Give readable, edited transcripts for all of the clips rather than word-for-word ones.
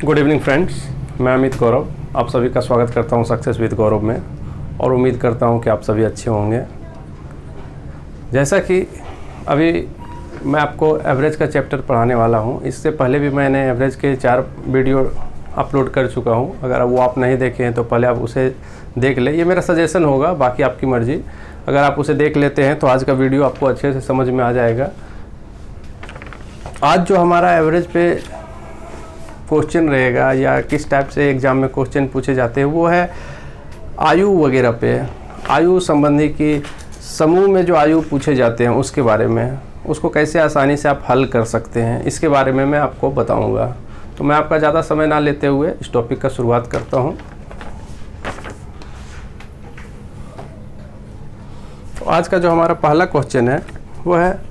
Good evening friends, मैं अमित गौरव आप सभी का स्वागत करता हूं सक्सेस विद गौरव में और उम्मीद करता हूं कि आप सभी अच्छे होंगे। जैसा कि अभी मैं आपको एवरेज का चैप्टर पढ़ाने वाला हूं, इससे पहले भी मैंने एवरेज के 4 वीडियो अपलोड कर चुका हूं। अगर वो आप नहीं देखे हैं तो पहले आप उसे देख लें। ये मेरा सजेशन होगा, बाकी आपकी मर्ज़ी। अगर आप उसे देख लेते हैं तो आज का वीडियो आपको अच्छे से समझ में आ जाएगा। आज जो हमारा एवरेज पे क्वेश्चन रहेगा या किस टाइप से एग्ज़ाम में क्वेश्चन पूछे जाते हैं वो है आयु वगैरह पे, आयु संबंधी की समूह में जो आयु पूछे जाते हैं उसके बारे में, उसको कैसे आसानी से आप हल कर सकते हैं इसके बारे में मैं आपको बताऊंगा। तो मैं आपका ज़्यादा समय ना लेते हुए इस टॉपिक का शुरुआत करता हूं। तो आज का जो हमारा पहला क्वेश्चन है वो है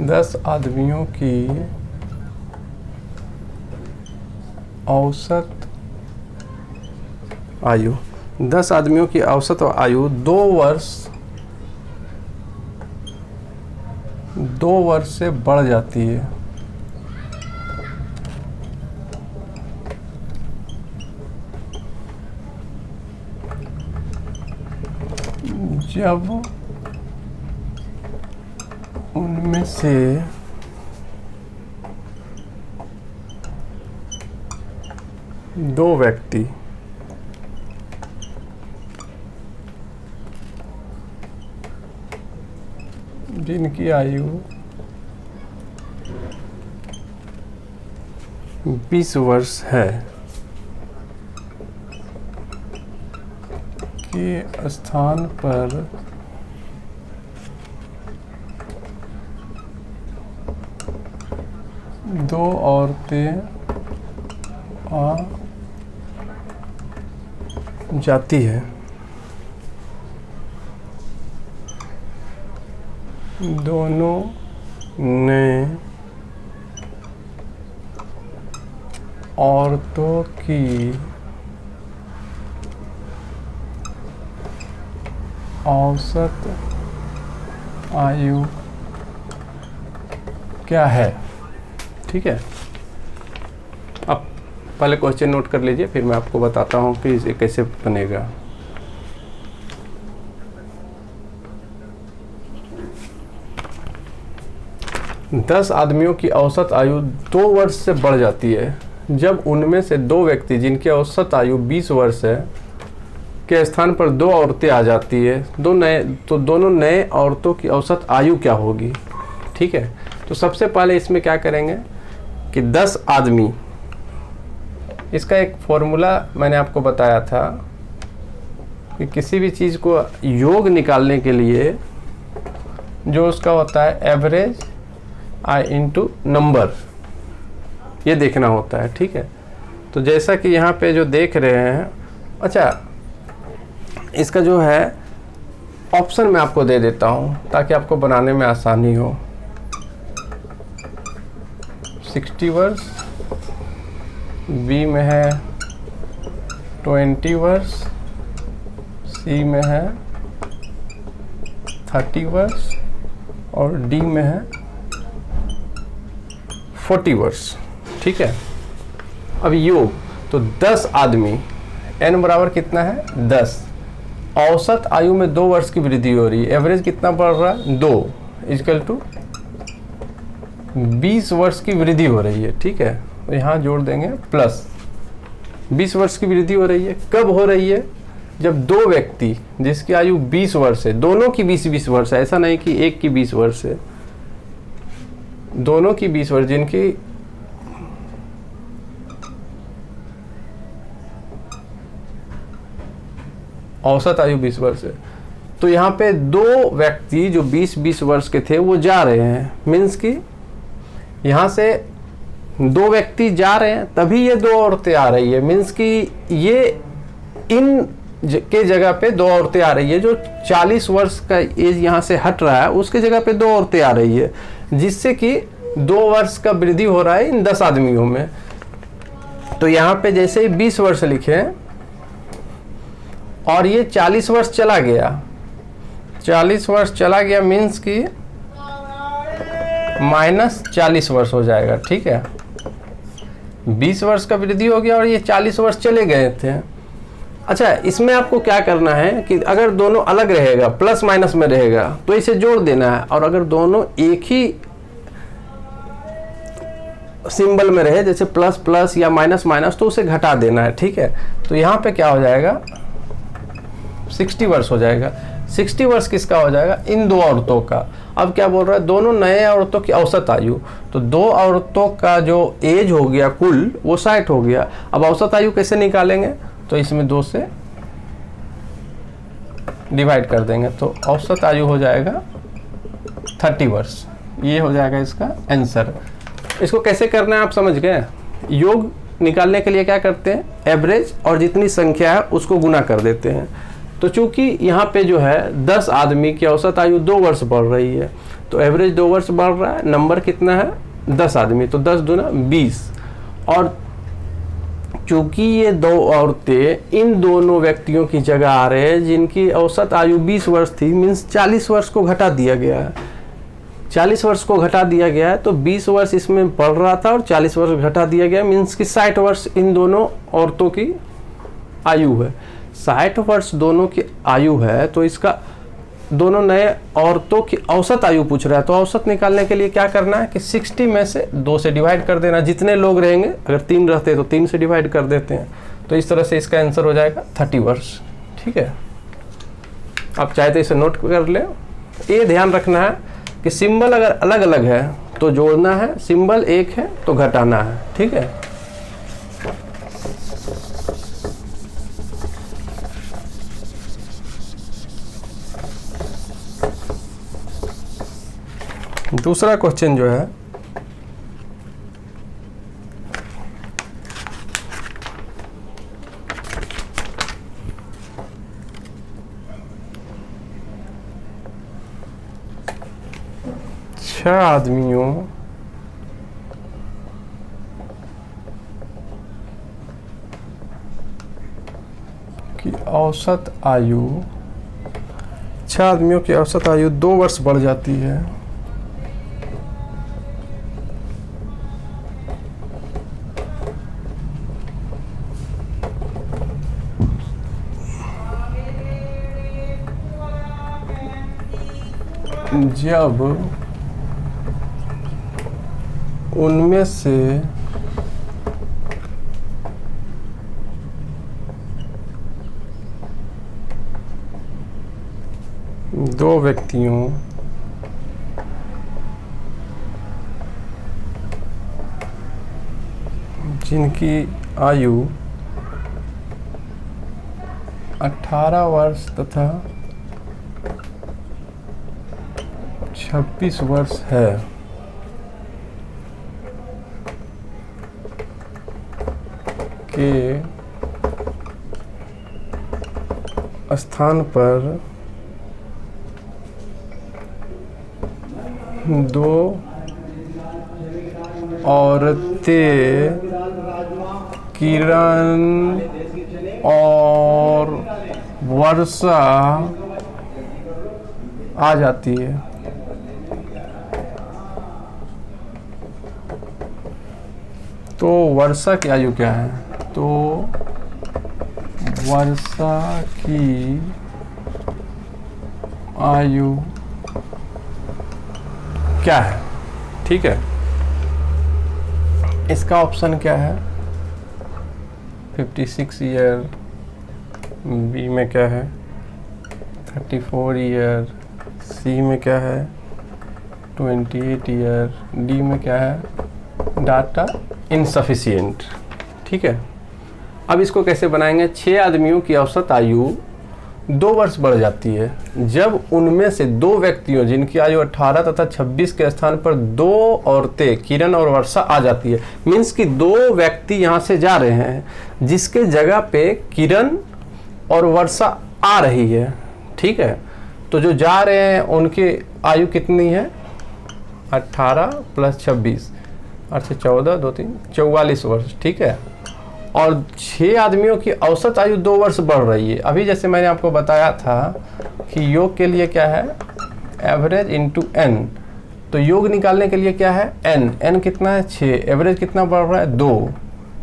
10 आदमियों की औसत आयु, 10 आदमियों की औसत आयु 2 वर्ष से बढ़ जाती है जब उनमें से 2 व्यक्ति जिनकी आयु 20 वर्ष है के स्थान पर दो औरतें आ जाती है। दोनों ने औरतों की औसत आयु क्या है? ठीक है, अब पहले क्वेश्चन नोट कर लीजिए, फिर मैं आपको बताता हूँ कि इसे कैसे बनेगा। दस आदमियों की औसत आयु 2 वर्ष से बढ़ जाती है जब उनमें से 2 व्यक्ति जिनकी औसत आयु 20 वर्ष है के स्थान पर 2 औरतें आ जाती है। दोनों नए औरतों की औसत आयु क्या होगी? ठीक है, तो सबसे पहले इसमें क्या करेंगे कि 10 आदमी, इसका एक फॉर्मूला मैंने आपको बताया था कि किसी भी चीज़ को योग निकालने के लिए जो उसका होता है एवरेज आई इंटू नंबर, ये देखना होता है। ठीक है, तो जैसा कि यहाँ पे जो देख रहे हैं, अच्छा इसका जो है ऑप्शन मैं आपको दे देता हूँ ताकि आपको बनाने में आसानी हो। 60 वर्ष, बी में है 20 वर्ष, सी में है 30 वर्ष और डी में है 40 वर्ष। ठीक है, अब योग, तो 10 आदमी, n बराबर कितना है 10, औसत आयु में 2 वर्ष की वृद्धि हो रही है, एवरेज कितना बढ़ रहा है 2 इक्वल टू 20 वर्ष की वृद्धि हो रही है। ठीक है, तो यहाँ जोड़ देंगे प्लस 20 वर्ष की वृद्धि हो रही है। कब हो रही है? जब 2 व्यक्ति जिसकी आयु 20 वर्ष है, दोनों की 20-20 वर्ष है, ऐसा नहीं कि एक की 20 वर्ष है, दोनों की 20 वर्ष जिनकी औसत आयु 20 वर्ष है। तो यहाँ पे 2 व्यक्ति जो 20-20 वर्ष के थे वो जा रहे हैं, मीन्स कि यहाँ से 2 व्यक्ति जा रहे हैं तभी ये 2 औरतें आ रही है, मीन्स कि ये इन के जगह पे 2 औरतें आ रही है। जो 40 वर्ष का एज यहाँ से हट रहा है उसके जगह पे 2 औरतें आ रही है, जिससे कि 2 वर्ष का वृद्धि हो रहा है इन 10 आदमियों में। तो यहाँ पे जैसे ही 20 वर्ष लिखे और ये 40 वर्ष चला गया 40 वर्ष चला गया मीन्स कि -40 वर्ष हो जाएगा, ठीक है। 20 वर्ष का वृद्धि हो गया और ये 40 वर्ष चले गए थे। अच्छा, इसमें आपको क्या करना है कि अगर दोनों अलग रहेगा, प्लस माइनस में रहेगा, तो इसे जोड़ देना है, और अगर दोनों एक ही सिंबल में रहे, जैसे प्लस प्लस या माइनस माइनस, तो उसे घटा देना है, ठीक है। तो यहाँ पे क्या हो जाएगा, 60 वर्ष हो जाएगा। 60 वर्ष किसका हो जाएगा, इन दो औरतों का। अब क्या बोल रहा है, दोनों नए औरतों की औसत आयु, तो दो औरतों का जो एज हो गया कुल, वो 60 हो गया। अब औसत आयु कैसे निकालेंगे, तो इसमें 2 से डिवाइड कर देंगे, तो औसत आयु हो जाएगा 30 वर्ष। ये हो जाएगा इसका आंसर। इसको कैसे करना है आप समझ गए। योग निकालने के लिए क्या करते हैं, एवरेज और जितनी संख्या है उसको गुना कर देते हैं। तो चूंकि यहाँ पे जो है 10 आदमी की औसत आयु 2 वर्ष बढ़ रही है, तो एवरेज 2 वर्ष बढ़ रहा है, नंबर कितना है 10 आदमी, तो 10 दूना 20। और चूंकि ये दो औरतें इन दोनों व्यक्तियों की जगह आ रहे हैं जिनकी औसत आयु 20 वर्ष थी, मीन्स 40 वर्ष को घटा दिया गया है। 40 वर्ष को घटा दिया गया है, तो 20 वर्ष इसमें बढ़ रहा था और 40 वर्ष घटा दिया गया, मीन्स कि 60 वर्ष इन दोनों औरतों की आयु है। 60 वर्ष दोनों की आयु है, तो इसका दोनों नए औरतों की औसत आयु पूछ रहा है। तो औसत निकालने के लिए क्या करना है कि 60 में से 2 से डिवाइड कर देना। जितने लोग रहेंगे, अगर 3 रहते तो 3 से डिवाइड कर देते हैं, तो इस तरह से इसका आंसर हो जाएगा 30 वर्ष, ठीक है। आप चाहे तो इसे नोट कर ले। ये ध्यान रखना है कि सिंबल अगर अलग अलग है तो जोड़ना है, सिंबल एक है तो घटाना है, ठीक है। दूसरा क्वेश्चन जो है, छह आदमियों की औसत आयु 2 वर्ष बढ़ जाती है। जब उनमें से दो व्यक्तियों जिनकी आयु 18 वर्ष तथा 26 वर्ष है, के स्थान पर 2 औरतें किरण और वर्षा आ जाती है। तो वर्षा की आयु क्या है, तो वर्षा की आयु क्या है, ठीक है। इसका ऑप्शन क्या है, 56 ईयर, बी में क्या है 34 ईयर, सी में क्या है 28 ईयर, डी में क्या है डाटा इनसफिशिएंट, ठीक है। अब इसको कैसे बनाएंगे, 6 आदमियों की औसत आयु 2 वर्ष बढ़ जाती है जब उनमें से 2 व्यक्तियों जिनकी आयु 18 तथा 26 के स्थान पर 2 औरतें किरण और वर्षा आ जाती है। मीन्स कि 2 व्यक्ति यहाँ से जा रहे हैं जिसके जगह पे किरण और वर्षा आ रही है, ठीक है। तो जो जा रहे हैं उनकी आयु कितनी है 18 + 26, 14 2 3 44 वर्ष, ठीक है। और 6 आदमियों की औसत आयु 2 वर्ष बढ़ रही है। अभी जैसे मैंने आपको बताया था कि योग के लिए क्या है, एवरेज इंटू n। तो योग निकालने के लिए क्या है, n कितना है 6, एवरेज कितना बढ़ रहा है 2,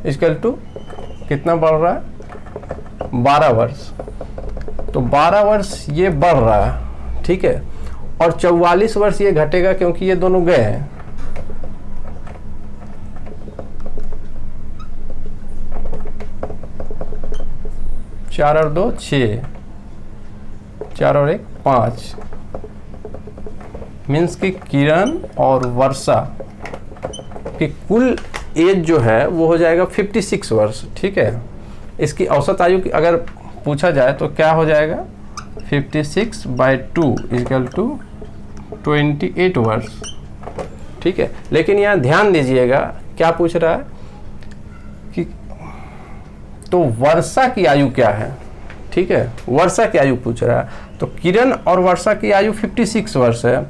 इक्वल टू कितना बढ़ रहा है 12 वर्ष। तो 12 वर्ष ये बढ़ रहा है, ठीक है, और 44 वर्ष ये घटेगा क्योंकि ये दोनों गए हैं। चार और 2 6, 4 और 1 5, मीन्स कि किरण और वर्षा की कुल एज जो है वो हो जाएगा 56 वर्ष, ठीक है। इसकी औसत आयु की अगर पूछा जाए तो क्या हो जाएगा, 56/2 इक्वल टू 28 वर्ष, ठीक है। लेकिन यहाँ ध्यान दीजिएगा क्या पूछ रहा है कि तो वर्षा की आयु क्या है, ठीक है, वर्षा की आयु पूछ रहा है। तो किरण और वर्षा की आयु 56 वर्ष है,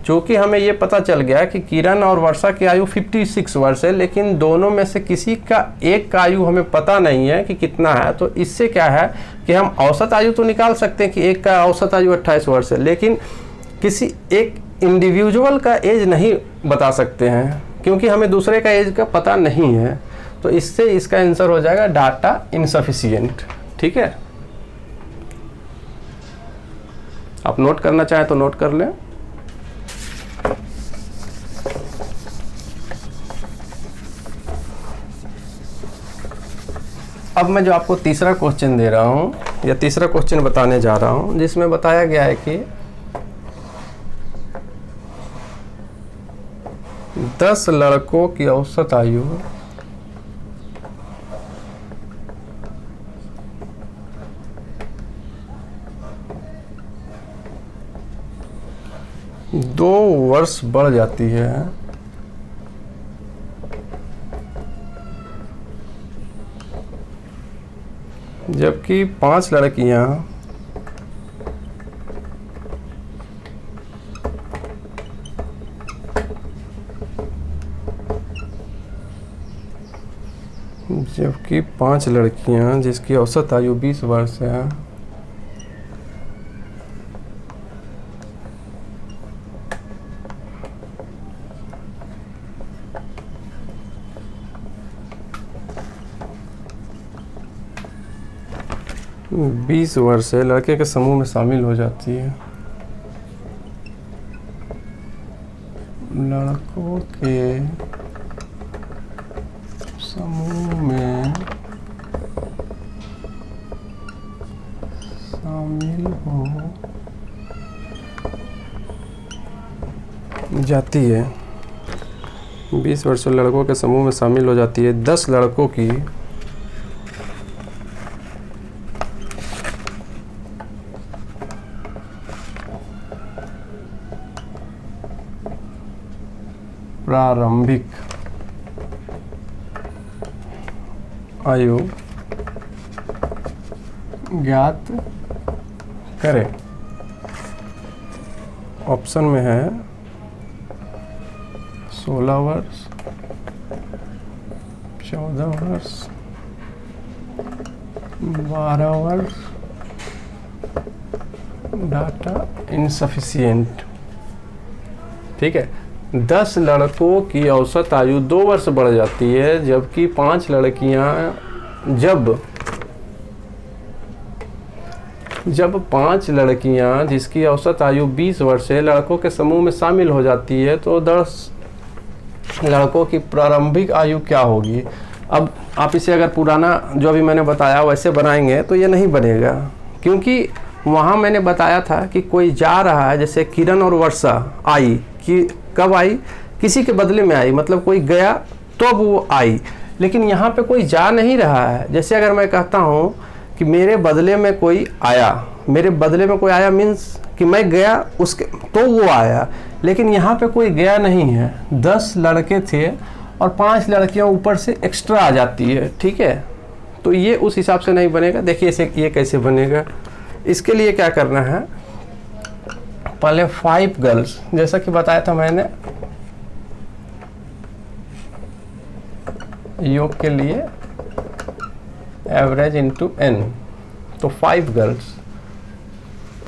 जो कि हमें ये पता चल गया कि किरण और वर्षा की आयु 56 वर्ष है, लेकिन दोनों में से किसी का एक का आयु हमें पता नहीं है कि कितना है। तो इससे क्या है कि हम औसत आयु तो निकाल सकते हैं कि एक का औसत आयु 28 वर्ष है, लेकिन किसी एक इंडिविजुअल का एज नहीं बता सकते हैं क्योंकि हमें दूसरे का एज का पता नहीं है। तो इससे इसका आंसर हो जाएगा डाटा इनसफिशिएंट, ठीक है। आप नोट करना चाहें तो नोट कर लें। अब मैं जो आपको तीसरा क्वेश्चन दे रहा हूं या तीसरा क्वेश्चन बताने जा रहा हूं, जिसमें बताया गया है कि 10 लड़कों की औसत आयु दो वर्ष बढ़ जाती है जबकि 5 लड़कियां जिसकी औसत आयु 20 वर्ष है लड़के के समूह में शामिल हो जाती है। लड़कों के समूह में शामिल हो जाती है। 20 वर्षीय लड़कों के समूह में शामिल हो जाती है। 10 लड़कों की प्रारंभिक आयु ज्ञात करें। ऑप्शन में है 16 वर्ष, 14 वर्ष, 12 वर्ष, डाटा इनसफिशिएंट, ठीक है। 10 लड़कों की औसत आयु 2 वर्ष बढ़ जाती है जबकि 5 लड़कियां जब 5 लड़कियां जिसकी औसत आयु 20 वर्ष है लड़कों के समूह में शामिल हो जाती है तो 10 लड़कों की प्रारंभिक आयु क्या होगी। अब आप इसे अगर पुराना जो अभी मैंने बताया वैसे बनाएंगे तो ये नहीं बनेगा, क्योंकि वहाँ मैंने बताया था कि कोई जा रहा है, जैसे किरण और वर्षा आई, कि कब आई, किसी के बदले में आई, मतलब कोई गया तो अब वो आई, लेकिन यहाँ पे कोई जा नहीं रहा है। जैसे अगर मैं कहता हूँ कि मेरे बदले में कोई आया, मेरे बदले में कोई आया मीन्स कि मैं गया उसके तो वो आया, लेकिन यहाँ पे कोई गया नहीं है। 10 लड़के थे और 5 लड़कियाँ ऊपर से एक्स्ट्रा आ जाती है, ठीक है। तो ये उस हिसाब से नहीं बनेगा। देखिए इसे ये कैसे बनेगा। इसके लिए क्या करना है, पहले 5 गर्ल्स, जैसा कि बताया था मैंने योग के लिए एवरेज इंटू n, तो 5 गर्ल्स,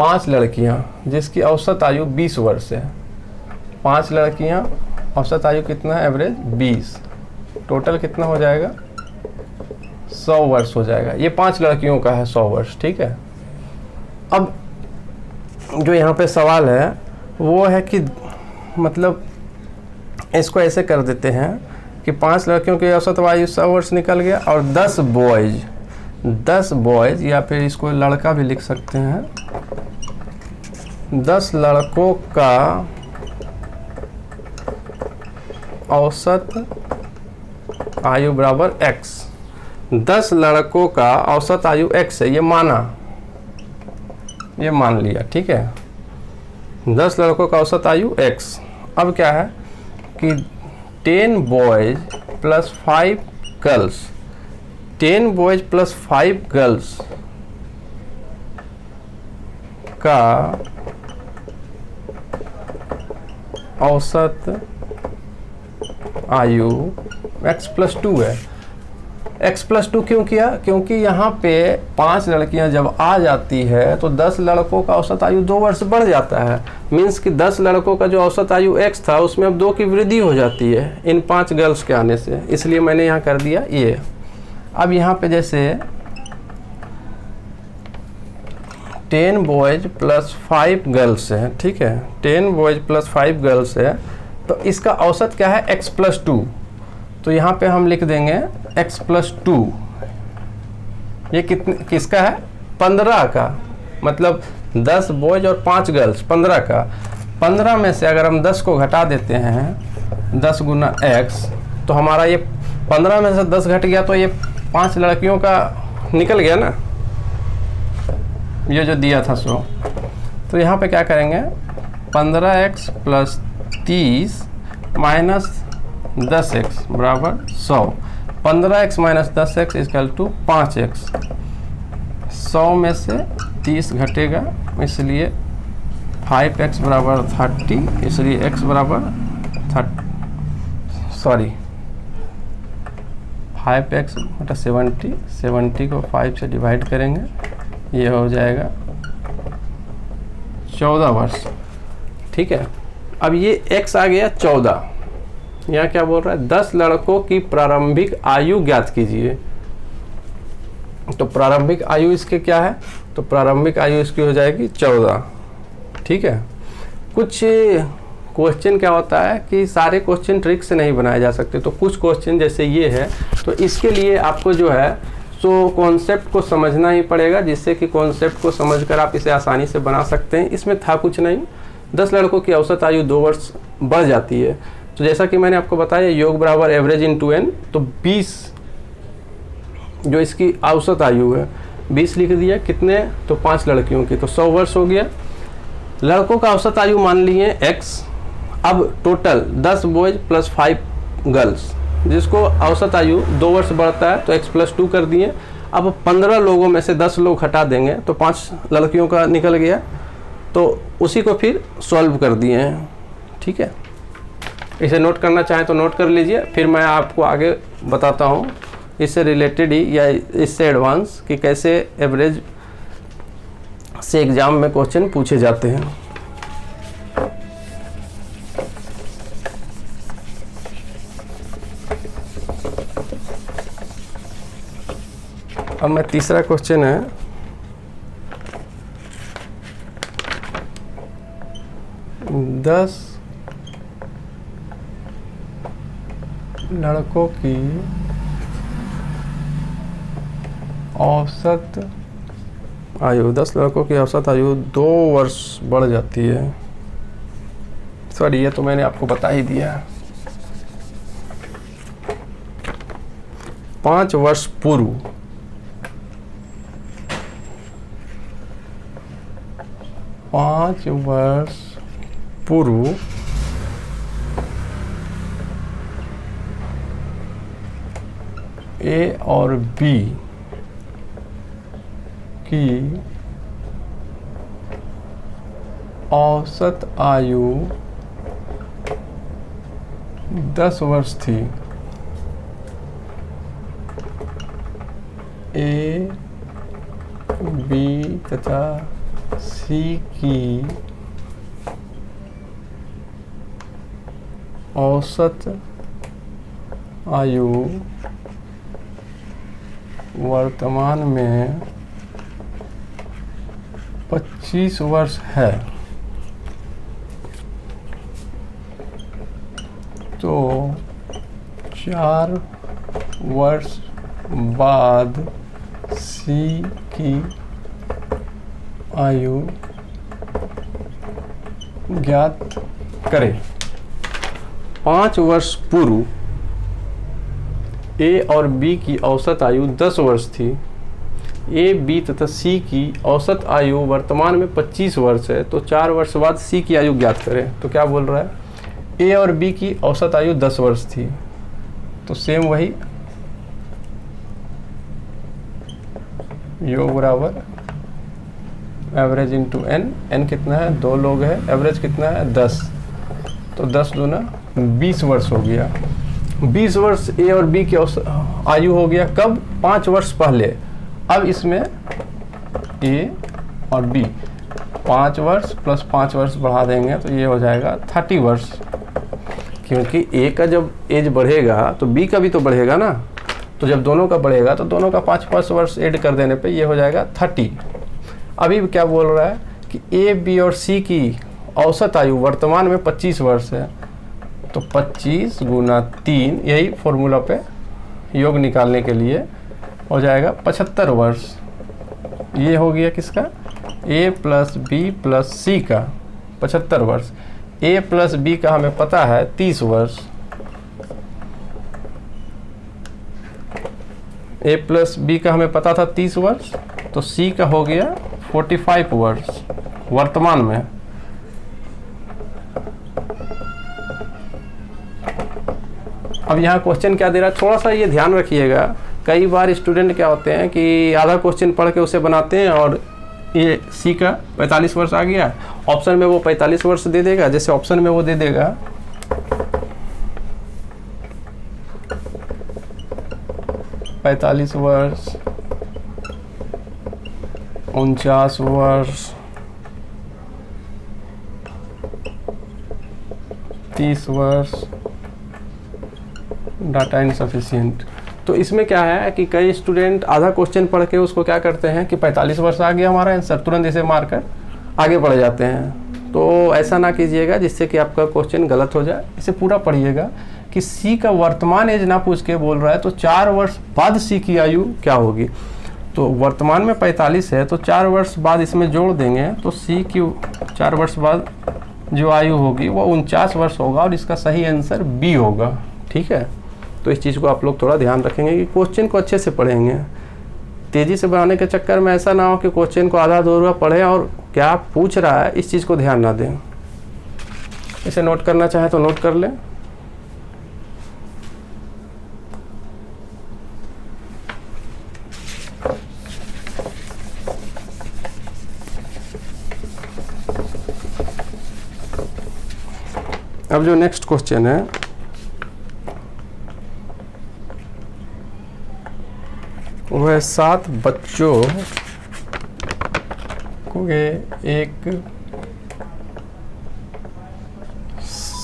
5 लड़कियां जिसकी औसत आयु 20 वर्ष है। 5 लड़कियां, औसत आयु कितना है, एवरेज 20, टोटल कितना हो जाएगा, 100 वर्ष हो जाएगा। ये 5 लड़कियों का है 100 वर्ष, ठीक है। अब जो यहाँ पे सवाल है वो है कि मतलब इसको ऐसे कर देते हैं कि 5 लड़कियों की औसत आयु 100 वर्ष निकल गया और 10 बॉयज़ या फिर इसको लड़का भी लिख सकते हैं, 10 लड़कों का औसत आयु बराबर x। 10 लड़कों का औसत आयु x है, ये मान लिया, ठीक है। 10 लड़कों का औसत आयु x। अब क्या है कि 10 boys plus 5 girls, 10 boys plus 5 girls का औसत आयु x प्लस 2 है। x प्लस 2 क्यों किया, क्योंकि यहाँ पे 5 लड़कियाँ जब आ जाती है तो 10 लड़कों का औसत आयु 2 वर्ष बढ़ जाता है। मीन्स कि 10 लड़कों का जो औसत आयु x था उसमें अब 2 की वृद्धि हो जाती है इन 5 गर्ल्स के आने से, इसलिए मैंने यहाँ कर दिया ये। अब यहाँ पे जैसे 10 बॉयज प्लस 5 गर्ल्स है, ठीक है, 10 बॉयज प्लस 5 गर्ल्स है, तो इसका औसत क्या है, x प्लस 2। तो यहाँ पे हम लिख देंगे x प्लस 2। ये किसका है, 15 का, मतलब 10 बॉयज और 5 गर्ल्स, 15 का। 15 में से अगर हम 10 को घटा देते हैं, 10 गुना x, तो हमारा ये 15 में से 10 घट गया तो ये 5 लड़कियों का निकल गया ना, ये जो दिया था सो। तो यहाँ पे क्या करेंगे, 15x प्लस 30 माइनस 10x बराबर 100। 15x minus 10x equal to 5x। 100 में से 30 घटेगा, इसलिए 5x बराबर 30, इसलिए x बराबर 5x बटा 70, 70 को 5 से डिवाइड करेंगे, ये हो जाएगा 14 वर्ष, ठीक है। अब ये x आ गया 14। यहाँ क्या बोल रहा है, 10 लड़कों की प्रारंभिक आयु ज्ञात कीजिए। तो प्रारंभिक आयु इसके क्या है, तो प्रारंभिक आयु इसकी हो जाएगी 14, ठीक है। कुछ क्वेश्चन क्या होता है कि सारे क्वेश्चन ट्रिक से नहीं बनाए जा सकते, तो कुछ क्वेश्चन जैसे ये है, तो इसके लिए आपको जो है सो कॉन्सेप्ट को समझना ही पड़ेगा, जिससे कि कॉन्सेप्ट को समझकर आप इसे आसानी से बना सकते हैं। इसमें था कुछ नहीं, 10 लड़कों की औसत आयु 2 वर्ष बढ़ जाती है। तो जैसा कि मैंने आपको बताया, योग बराबर एवरेज इंटू n, तो 20 जो इसकी औसत आयु है 20 लिख दिया, कितने, तो 5 लड़कियों की, तो 100 वर्ष हो गया। लड़कों का औसत आयु मान लिए x। अब टोटल 10 बॉयज प्लस 5 गर्ल्स, जिसको औसत आयु 2 वर्ष बढ़ता है, तो x प्लस 2 कर दिए। अब 15 लोगों में से 10 लोग हटा देंगे तो 5 लड़कियों का निकल गया, तो उसी को फिर सॉल्व कर दिए हैं, ठीक है। इसे नोट करना चाहें तो नोट कर लीजिए, फिर मैं आपको आगे बताता हूँ इससे रिलेटेड ही या इससे एडवांस कि कैसे एवरेज से एग्ज़ाम में क्वेश्चन पूछे जाते हैं। अब मैं तीसरा क्वेश्चन है, दस लड़कों की औसत आयु, 10 लड़कों की औसत आयु 2 वर्ष बढ़ जाती है। सॉरी, ये तो मैंने आपको बता ही दिया। 5 वर्ष पूर्व 5 वर्ष पूर्व ए और बी की औसत आयु 10 वर्ष थी। ए बी तथा सी की औसत आयु वर्तमान में 25 वर्ष है, तो 4 वर्ष बाद सी की आयु ज्ञात करें। 5 वर्ष पूर्व ए और बी की औसत आयु 10 वर्ष थी। ए, बी तथा सी की औसत आयु वर्तमान में 25 वर्ष है, तो 4 वर्ष बाद सी की आयु ज्ञात करें। तो क्या बोल रहा है, ए और बी की औसत आयु 10 वर्ष थी, तो सेम वही योग बराबर एवरेज इंटू एन। एन कितना है, 2 लोग है, एवरेज कितना है 10, तो 10 दूना 20 वर्ष हो गया। 20 वर्ष ए और बी की आयु हो गया कब, 5 वर्ष पहले। अब इसमें ए और बी 5 वर्ष प्लस 5 वर्ष बढ़ा देंगे तो ये हो जाएगा 30 वर्ष, क्योंकि ए का जब एज बढ़ेगा तो बी का भी तो बढ़ेगा ना, तो जब दोनों का बढ़ेगा तो दोनों का 5-5 वर्ष ऐड कर देने पे ये हो जाएगा 30। अभी क्या बोल रहा है कि ए, बी और सी की औसत आयु वर्तमान में 25 वर्ष है, तो 25 गुना 3, यही फॉर्मूला पे योग निकालने के लिए हो जाएगा 75 वर्ष। ये हो गया किसका, ए प्लस बी प्लस सी का 75 वर्ष। ए प्लस बी का हमें पता है 30 वर्ष, ए प्लस बी का हमें पता था 30 वर्ष, तो सी का हो गया 45 वर्ष वर्तमान में। अब यहाँ क्वेश्चन क्या दे रहा है, थोड़ा सा ये ध्यान रखिएगा। कई बार स्टूडेंट क्या होते हैं कि आधा क्वेश्चन पढ़ के उसे बनाते हैं और ये सी का 45 वर्ष आ गया, ऑप्शन में वो 45 वर्ष दे देगा। जैसे ऑप्शन में वो दे देगा 45 वर्ष, 49 वर्ष, 30 वर्ष, डाटा इनसफिशिएंट। तो इसमें क्या है कि कई स्टूडेंट आधा क्वेश्चन पढ़ के उसको क्या करते हैं कि 45 वर्ष आ गया हमारा आंसर, तुरंत इसे मारकर आगे बढ़ जाते हैं। तो ऐसा ना कीजिएगा जिससे कि आपका क्वेश्चन गलत हो जाए। इसे पूरा पढ़िएगा कि सी का वर्तमान एज ना पूछ के बोल रहा है तो 4 वर्ष बाद सी की आयु क्या होगी। तो वर्तमान में 45 है, तो 4 वर्ष बाद इसमें जोड़ देंगे तो सी की 4 वर्ष बाद जो आयु होगी वो 49 वर्ष होगा, और इसका सही आंसर बी होगा। ठीक है, तो इस चीज़ को आप लोग थोड़ा ध्यान रखेंगे कि क्वेश्चन को अच्छे से पढ़ेंगे। तेज़ी से बनाने के चक्कर में ऐसा ना हो कि क्वेश्चन को आधा अधूरा पढ़ें और क्या पूछ रहा है इस चीज़ को ध्यान ना दें। इसे नोट करना चाहे तो नोट कर लें। अब जो नेक्स्ट क्वेश्चन है वह 7 बच्चों को एक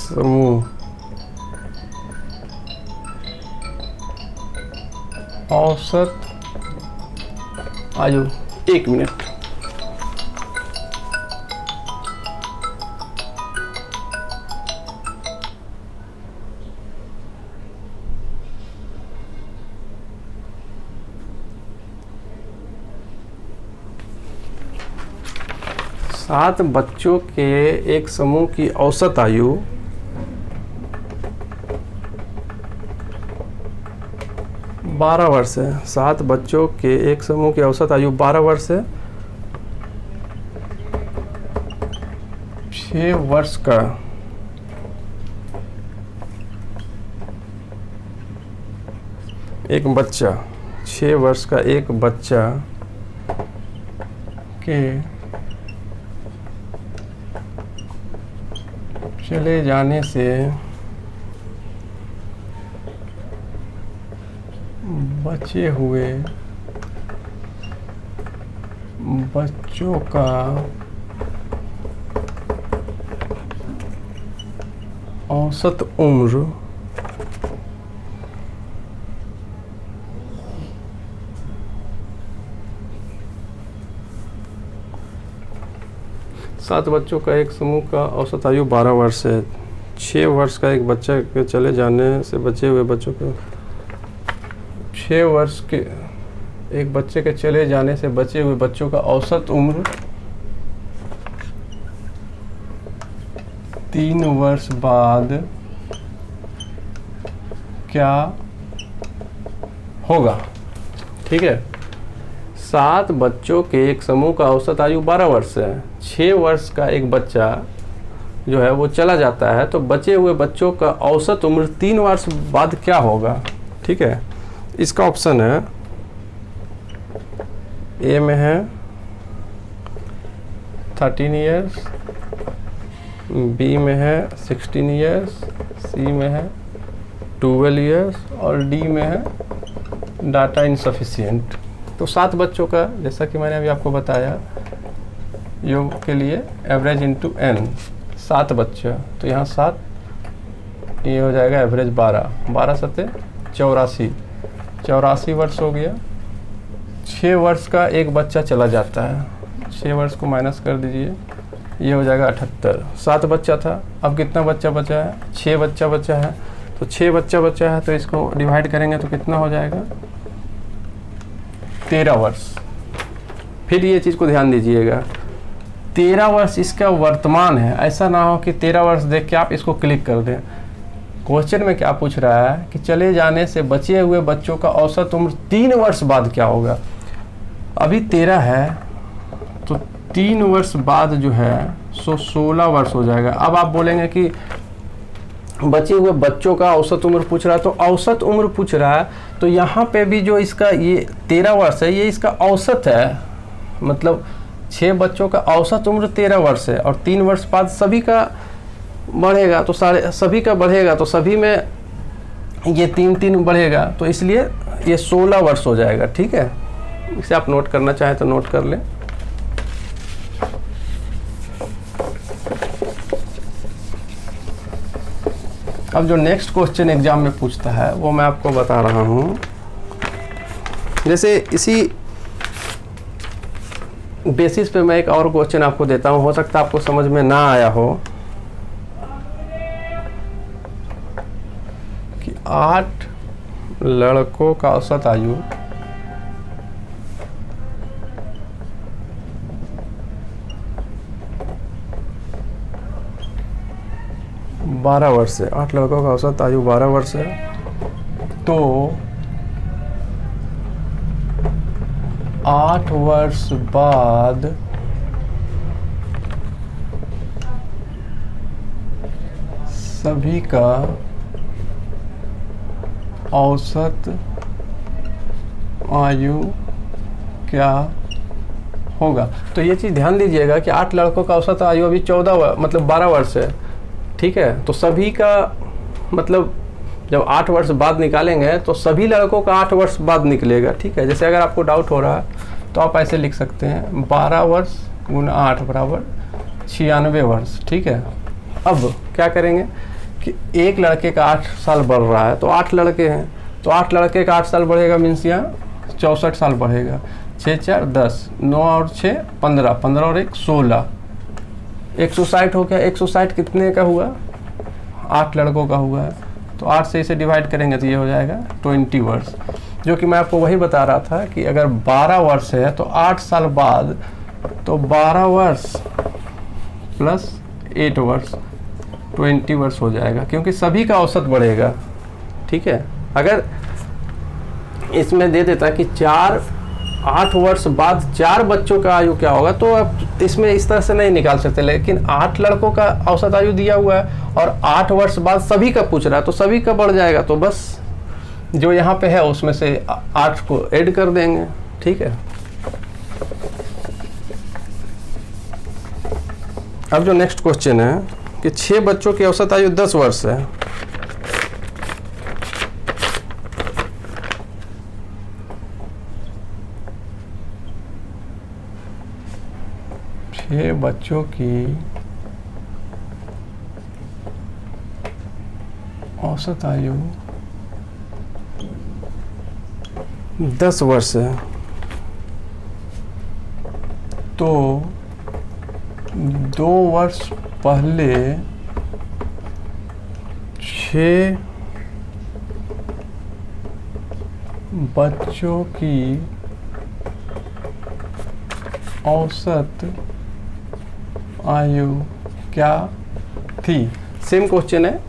समूह औसत आयु 1 मिनट सात बच्चों के एक समूह की औसत आयु 12 वर्ष है। 7 बच्चों के एक समूह की औसत आयु 12 वर्ष है। 6 वर्ष का एक बच्चा, 6 वर्ष का एक बच्चा के चले जाने से बचे हुए बच्चों का औसत उम्र 7 बच्चों का एक समूह का औसत आयु 12 वर्ष है। 6 वर्ष का एक बच्चा के चले जाने से बचे हुए बच्चों को 6 वर्ष के एक बच्चे के चले जाने से बचे हुए बच्चों का औसत उम्र 3 वर्ष बाद क्या होगा। ठीक है, 7 बच्चों के एक समूह का औसत आयु 12 वर्ष है। 6 वर्ष का एक बच्चा जो है वो चला जाता है तो बचे हुए बच्चों का औसत उम्र 3 वर्ष बाद क्या होगा। ठीक है, इसका ऑप्शन है ए में है 13 ईयर्स, बी में है 16 ईयर्स, सी में है 12 ईयर्स और डी में है डाटा इनसफिशिएंट। तो 7 बच्चों का जैसा कि मैंने अभी आपको बताया योग के लिए एवरेज इंटू एन 7 बच्चा, तो यहाँ 7 ये हो जाएगा एवरेज 12 सते 84 वर्ष हो गया। 6 वर्ष का एक बच्चा चला जाता है, 6 वर्ष को माइनस कर दीजिए, ये हो जाएगा 78। 7 बच्चा था, अब कितना बच्चा बचा है, 6 बच्चा बचा है। तो 6 बच्चा बचा है तो इसको डिवाइड करेंगे तो कितना हो जाएगा 13 वर्ष। फिर ये चीज़ को ध्यान दीजिएगा, 13 वर्ष इसका वर्तमान है, ऐसा ना हो कि 13 वर्ष देख के आप इसको क्लिक कर दें। क्वेश्चन में क्या पूछ रहा है कि चले जाने से बचे हुए बच्चों का औसत उम्र 3 वर्ष बाद क्या होगा। अभी 13 है तो 3 वर्ष बाद जो है सो 16 वर्ष हो जाएगा। अब आप बोलेंगे कि बचे हुए बच्चों का औसत उम्र पूछ रहा है, तो औसत उम्र पूछ रहा है तो यहाँ पे भी जो इसका ये 13 वर्ष है ये इसका औसत है, मतलब 6 बच्चों का औसत उम्र 13 वर्ष है और 3 वर्ष बाद सभी का बढ़ेगा तो सभी का बढ़ेगा तो सभी में ये 3 बढ़ेगा, तो इसलिए ये 16 वर्ष हो जाएगा। ठीक है, इसे आप नोट करना चाहें तो नोट कर लें। अब जो नेक्स्ट क्वेश्चन एग्जाम में पूछता है वो मैं आपको बता रहा हूँ। जैसे इसी बेसिस पे मैं एक और क्वेश्चन आपको देता हूँ, हो सकता है आपको समझ में ना आया हो कि 8 लड़कों का औसत आयु 12 वर्ष है। 8 लड़कों का औसत आयु 12 वर्ष है, तो 8 वर्ष बाद सभी का औसत आयु क्या होगा। तो ये चीज़ ध्यान दीजिएगा कि 8 लड़कों का औसत आयु अभी 12 वर्ष है। ठीक है, तो सभी का मतलब जब 8 वर्ष बाद निकालेंगे तो सभी लड़कों का 8 वर्ष बाद निकलेगा। ठीक है, जैसे अगर आपको डाउट हो रहा है तो आप ऐसे लिख सकते हैं 12 वर्ष गुना 8 बराबर 96 वर्ष। ठीक है, अब क्या करेंगे कि एक लड़के का 8 साल बढ़ रहा है तो 8 लड़के हैं, तो 8 लड़के का 8 साल बढ़ेगा मीन्स यहाँ 64 साल बढ़ेगा। 6 4 10, 9 और 6 15, 15 और 1 16, 160 हो गया। 160 कितने का हुआ, 8 लड़कों का हुआ है, तो 8 से इसे डिवाइड करेंगे तो ये हो जाएगा 20 वर्ष। जो कि मैं आपको वही बता रहा था कि अगर 12 वर्ष है तो 8 साल बाद तो 12 वर्ष प्लस 8 वर्ष 20 वर्ष हो जाएगा, क्योंकि सभी का औसत बढ़ेगा। ठीक है, अगर इसमें दे देता कि 8 वर्ष बाद 4 बच्चों का आयु क्या होगा तो आप इसमें इस तरह से नहीं निकाल सकते, लेकिन 8 लड़कों का औसत आयु दिया हुआ है और 8 वर्ष बाद सभी का पूछ रहा है तो सभी का बढ़ जाएगा, तो बस जो यहाँ पे है उसमें से 8 को ऐड कर देंगे। ठीक है, अब जो नेक्स्ट क्वेश्चन है कि 6 बच्चों की औसत आयु 10 वर्ष है। 6 बच्चों की औसत आयु 10 वर्ष है, तो 2 वर्ष पहले 6 बच्चों की औसत आयु क्या थी। सेम क्वेश्चन है,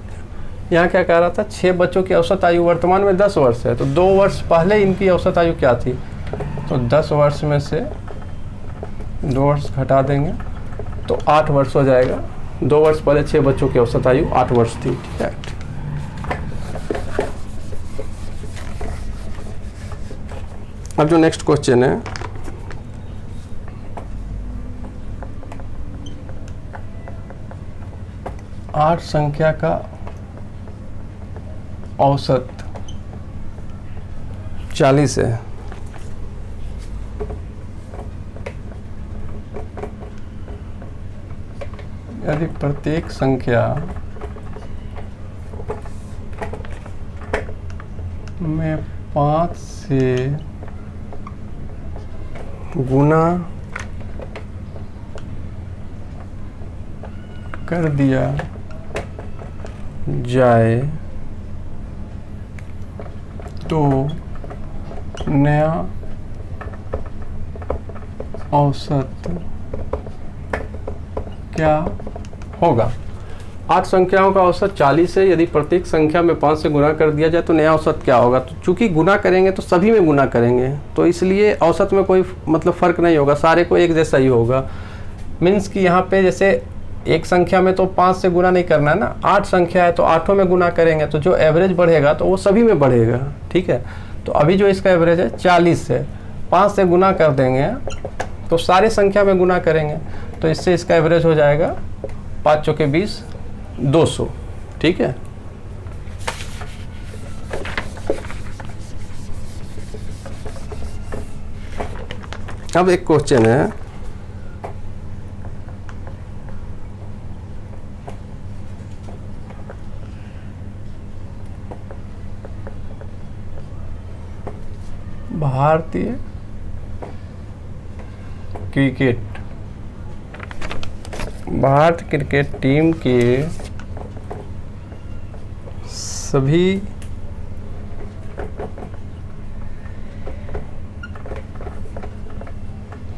यहाँ क्या कह रहा था, 6 बच्चों की औसत आयु वर्तमान में 10 वर्ष है, तो 2 वर्ष पहले इनकी औसत आयु क्या थी। तो 10 वर्ष में से 2 वर्ष घटा देंगे तो 8 वर्ष हो जाएगा। 2 वर्ष पहले 6 बच्चों की औसत आयु 8 वर्ष थी। ठीक है, अब जो नेक्स्ट क्वेश्चन है, आठ संख्या का औसत 40 है, यदि प्रत्येक संख्या में 5 से गुना कर दिया जाए तो नया औसत क्या होगा। 8 संख्याओं का औसत 40 है, यदि प्रत्येक संख्या में 5 से गुना कर दिया जाए तो नया औसत क्या होगा। तो चूंकि गुना करेंगे तो सभी में गुना करेंगे, तो इसलिए औसत में कोई मतलब फ़र्क नहीं होगा, सारे को एक जैसा ही होगा। मीन्स कि यहाँ पे जैसे एक संख्या में तो 5 से गुना नहीं करना है ना, 8 संख्या है तो 8 में गुना करेंगे, तो जो एवरेज बढ़ेगा तो वो सभी में बढ़ेगा। ठीक है, तो अभी जो इसका एवरेज है 40 है, 5 से गुना कर देंगे तो सारे संख्या में गुना करेंगे, तो इससे इसका एवरेज हो जाएगा 5 चौके 20, 200। ठीक है, अब एक क्वेश्चन है, भारतीय क्रिकेट टीम के सभी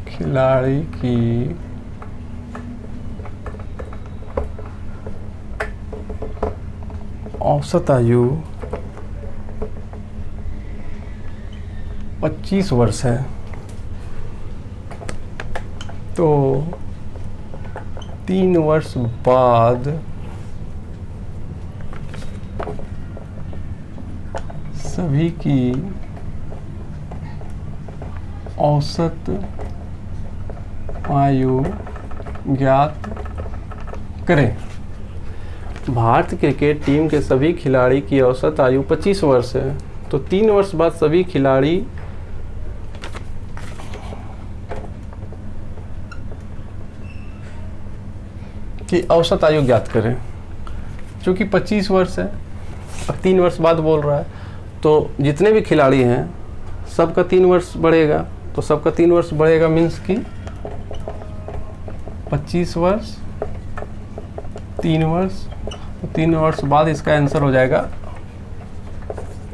खिलाड़ी की औसत आयु 25 वर्ष है, तो 3 वर्ष बाद सभी की औसत आयु ज्ञात करें। भारतीय क्रिकेट टीम के सभी खिलाड़ी की औसत आयु 25 वर्ष है, तो 3 वर्ष बाद सभी खिलाड़ी की औसत आयु ज्ञात करें। चूँकि 25 वर्ष है, अब 3 वर्ष बाद बोल रहा है, तो जितने भी खिलाड़ी हैं सबका 3 वर्ष बढ़ेगा, तो सबका 3 वर्ष बढ़ेगा मीन्स कि 25 वर्ष 3 वर्ष, तो 3 वर्ष बाद इसका आंसर हो जाएगा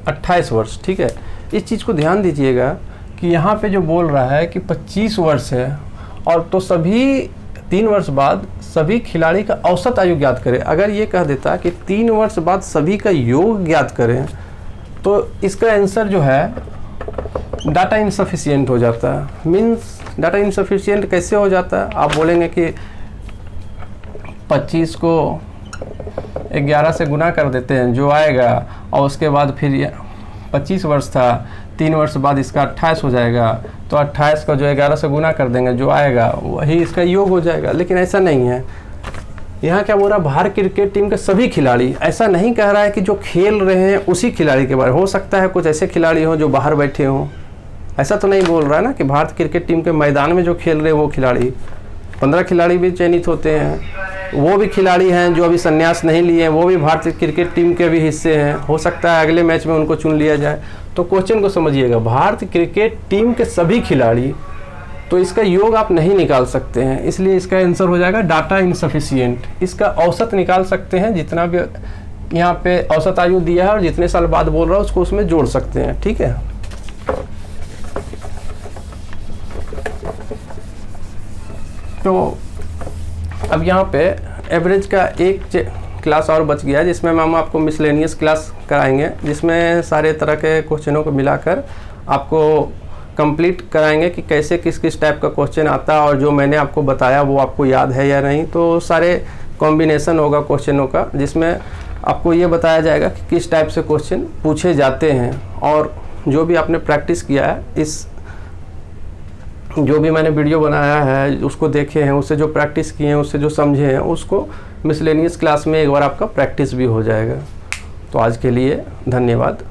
28 वर्ष। ठीक है, इस चीज़ को ध्यान दीजिएगा कि यहाँ पे जो बोल रहा है कि 25 वर्ष है, और तो सभी 3 वर्ष बाद सभी खिलाड़ी का औसत आयु ज्ञात करें। अगर ये कह देता कि 3 वर्ष बाद सभी का योग ज्ञात करें, तो इसका आंसर जो है डाटा इनसफिशिएंट हो जाता है। मीन्स डाटा इनसफिशिएंट कैसे हो जाता है, आप बोलेंगे कि 25 को 11 से गुना कर देते हैं जो आएगा, और उसके बाद फिर 25 वर्ष था, 3 वर्ष बाद इसका 28 हो जाएगा, तो 28 का जो 11 से गुना कर देंगे जो आएगा वही इसका योग हो जाएगा। लेकिन ऐसा नहीं है, यहाँ क्या बोल रहा है, भारतीय क्रिकेट टीम के सभी खिलाड़ी, ऐसा नहीं कह रहा है कि जो खेल रहे हैं उसी खिलाड़ी के बारे में। हो सकता है कुछ ऐसे खिलाड़ी हों जो बाहर बैठे हों, ऐसा तो नहीं बोल रहा है ना कि भारतीय क्रिकेट टीम के मैदान में जो खेल रहे हैं वो खिलाड़ी। 15 खिलाड़ी भी चयनित होते हैं। वो भी खिलाड़ी हैं जो अभी संन्यास नहीं लिए हैं, वो भी भारतीय क्रिकेट टीम के भी हिस्से हैं। हो सकता है अगले मैच में उनको चुन लिया जाए। तो क्वेश्चन को समझिएगा, भारतीय क्रिकेट टीम के सभी खिलाड़ी, तो इसका योग आप नहीं निकाल सकते हैं, इसलिए इसका आंसर हो जाएगा डाटा इनसफिशिएंट। इसका औसत निकाल सकते हैं, जितना भी यहाँ पे औसत आयु दिया है और जितने साल बाद बोल रहा है उसको उसमें जोड़ सकते हैं। ठीक है, तो अब यहाँ पे एवरेज का एक क्लास और बच गया है, जिसमें हम आपको मिसलेनियस क्लास कराएंगे, जिसमें सारे तरह के क्वेश्चनों को मिलाकर आपको कंप्लीट कराएंगे कि कैसे किस किस टाइप का क्वेश्चन आता है, और जो मैंने आपको बताया वो आपको याद है या नहीं। तो सारे कॉम्बिनेशन होगा क्वेश्चनों का, जिसमें आपको ये बताया जाएगा कि किस टाइप से क्वेश्चन पूछे जाते हैं। और जो भी आपने प्रैक्टिस किया है, इस जो भी मैंने वीडियो बनाया है उसको देखे हैं, उससे जो प्रैक्टिस किए हैं, उससे जो समझे हैं, उसको मिसलेनियस क्लास में एक बार आपका प्रैक्टिस भी हो जाएगा। तो आज के लिए धन्यवाद।